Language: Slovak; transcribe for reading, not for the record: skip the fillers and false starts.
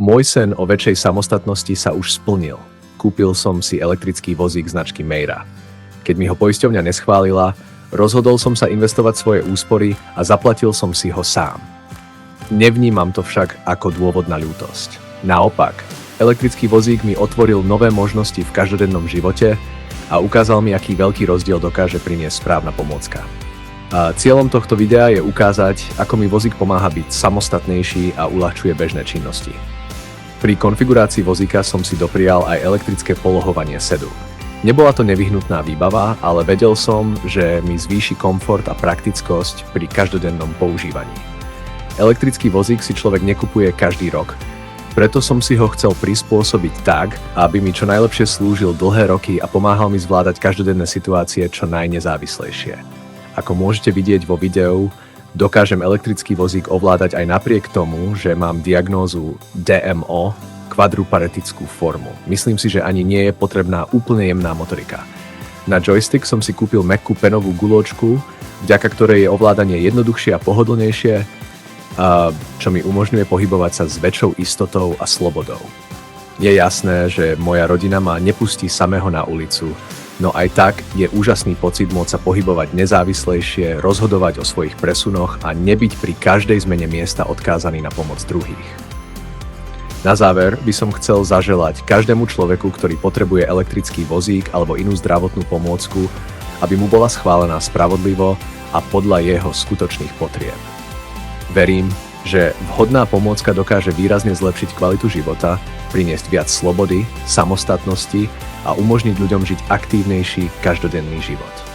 Môj sen o väčšej samostatnosti sa už splnil. Kúpil som si elektrický vozík značky Meira. Keď mi ho poisťovňa neschválila, rozhodol som sa investovať svoje úspory a zaplatil som si ho sám. Nevnímam to však ako dôvod na ľútosť. Naopak, elektrický vozík mi otvoril nové možnosti v každodennom živote a ukázal mi, aký veľký rozdiel dokáže priniesť správna pomôcka. A cieľom tohto videa je ukázať, ako mi vozík pomáha byť samostatnejší a uľahčuje bežné činnosti. Pri konfigurácii vozíka som si doprial aj elektrické polohovanie sedu. Nebola to nevyhnutná výbava, ale vedel som, že mi zvýši komfort a praktickosť pri každodennom používaní. Elektrický vozík si človek nekupuje každý rok, preto som si ho chcel prispôsobiť tak, aby mi čo najlepšie slúžil dlhé roky a pomáhal mi zvládať každodenné situácie čo najnezávislejšie. Ako môžete vidieť vo videu, dokážem elektrický vozík ovládať aj napriek tomu, že mám diagnózu DMO, kvadruparetickú formu. Myslím si, že ani nie je potrebná úplne jemná motorika. Na joystick som si kúpil mäkkú penovú guľočku, vďaka ktorej je ovládanie jednoduchšie a pohodlnejšie, čo mi umožňuje pohybovať sa s väčšou istotou a slobodou. Je jasné, že moja rodina ma nepustí samého na ulicu, no aj tak je úžasný pocit môcť sa pohybovať nezávislejšie, rozhodovať o svojich presunoch a nebyť pri každej zmene miesta odkázaný na pomoc druhých. Na záver by som chcel zaželať každému človeku, ktorý potrebuje elektrický vozík alebo inú zdravotnú pomôcku, aby mu bola schválená spravodlivo a podľa jeho skutočných potrieb. Verím, že vhodná pomôcka dokáže výrazne zlepšiť kvalitu života, priniesť viac slobody, samostatnosti a umožniť ľuďom žiť aktívnejší každodenný život.